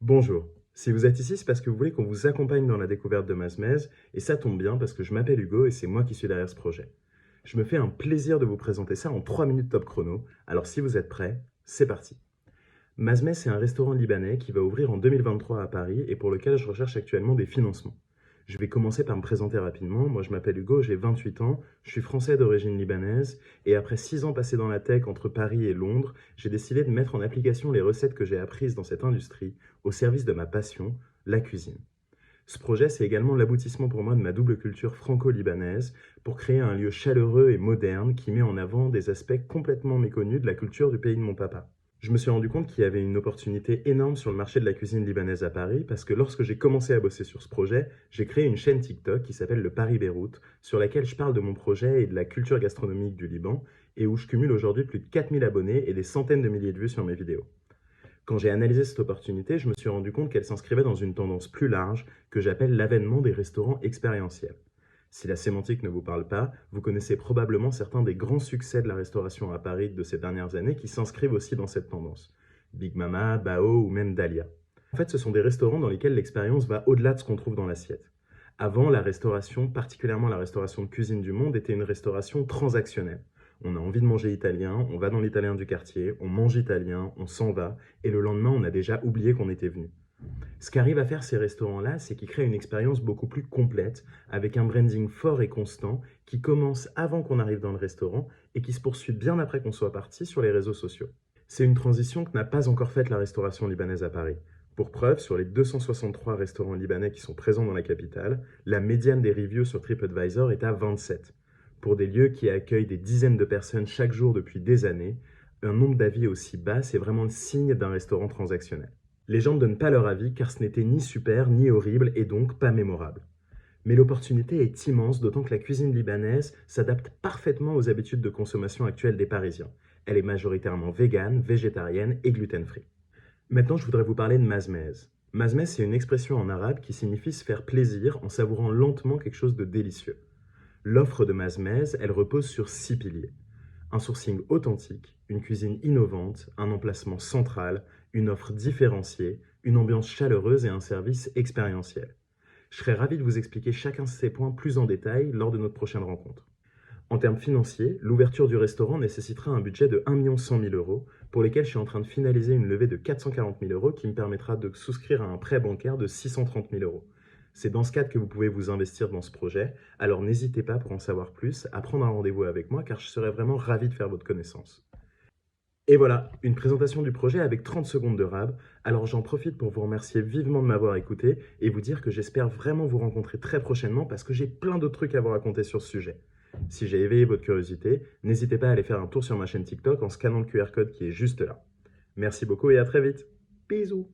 Bonjour. Si vous êtes ici, c'est parce que vous voulez qu'on vous accompagne dans la découverte de Mazmez, et ça tombe bien parce que je m'appelle Hugo et c'est moi qui suis derrière ce projet. Je me fais un plaisir de vous présenter ça en 3 minutes top chrono, alors si vous êtes prêts, c'est parti. Mazmez, c'est un restaurant libanais qui va ouvrir en 2023 à Paris et pour lequel je recherche actuellement des financements. Je vais commencer par me présenter rapidement. Moi, je m'appelle Hugo, j'ai 28 ans, je suis français d'origine libanaise et après 6 ans passés dans la tech entre Paris et Londres, j'ai décidé de mettre en application les recettes que j'ai apprises dans cette industrie au service de ma passion, la cuisine. Ce projet, c'est également l'aboutissement pour moi de ma double culture franco-libanaise pour créer un lieu chaleureux et moderne qui met en avant des aspects complètement méconnus de la culture du pays de mon papa. Je me suis rendu compte qu'il y avait une opportunité énorme sur le marché de la cuisine libanaise à Paris parce que lorsque j'ai commencé à bosser sur ce projet, j'ai créé une chaîne TikTok qui s'appelle le Paris-Beyrouth sur laquelle je parle de mon projet et de la culture gastronomique du Liban et où je cumule aujourd'hui plus de 4000 abonnés et des centaines de milliers de vues sur mes vidéos. Quand j'ai analysé cette opportunité, je me suis rendu compte qu'elle s'inscrivait dans une tendance plus large que j'appelle l'avènement des restaurants expérientiels. Si la sémantique ne vous parle pas, vous connaissez probablement certains des grands succès de la restauration à Paris de ces dernières années qui s'inscrivent aussi dans cette tendance. Big Mama, Bao ou même Dahlia. En fait, ce sont des restaurants dans lesquels l'expérience va au-delà de ce qu'on trouve dans l'assiette. Avant, la restauration, particulièrement la restauration de cuisine du monde, était une restauration transactionnelle. On a envie de manger italien, on va dans l'italien du quartier, on mange italien, on s'en va, et le lendemain, on a déjà oublié qu'on était venu. Ce qu'arrivent à faire ces restaurants-là, c'est qu'ils créent une expérience beaucoup plus complète, avec un branding fort et constant, qui commence avant qu'on arrive dans le restaurant et qui se poursuit bien après qu'on soit parti sur les réseaux sociaux. C'est une transition que n'a pas encore faite la restauration libanaise à Paris. Pour preuve, sur les 263 restaurants libanais qui sont présents dans la capitale, la médiane des reviews sur TripAdvisor est à 27. Pour des lieux qui accueillent des dizaines de personnes chaque jour depuis des années, un nombre d'avis aussi bas, c'est vraiment le signe d'un restaurant transactionnel. Les gens ne donnent pas leur avis car ce n'était ni super ni horrible et donc pas mémorable. Mais l'opportunité est immense, d'autant que la cuisine libanaise s'adapte parfaitement aux habitudes de consommation actuelles des Parisiens. Elle est majoritairement végane, végétarienne et gluten-free. Maintenant, je voudrais vous parler de mazmez. Mazmez, c'est une expression en arabe qui signifie se faire plaisir en savourant lentement quelque chose de délicieux. L'offre de mazmez, elle repose sur 6 piliers. Un sourcing authentique, une cuisine innovante, un emplacement central, une offre différenciée, une ambiance chaleureuse et un service expérientiel. Je serais ravi de vous expliquer chacun de ces points plus en détail lors de notre prochaine rencontre. En termes financiers, l'ouverture du restaurant nécessitera un budget de 1 100 000 euros, pour lesquels je suis en train de finaliser une levée de 440 000 euros qui me permettra de souscrire à un prêt bancaire de 630 000 euros. C'est dans ce cadre que vous pouvez vous investir dans ce projet, alors n'hésitez pas pour en savoir plus à prendre un rendez-vous avec moi car je serais vraiment ravi de faire votre connaissance. Et voilà, une présentation du projet avec 30 secondes de rab. Alors j'en profite pour vous remercier vivement de m'avoir écouté et vous dire que j'espère vraiment vous rencontrer très prochainement parce que j'ai plein d'autres trucs à vous raconter sur ce sujet. Si j'ai éveillé votre curiosité, n'hésitez pas à aller faire un tour sur ma chaîne TikTok en scannant le QR code qui est juste là. Merci beaucoup et à très vite. Bisous.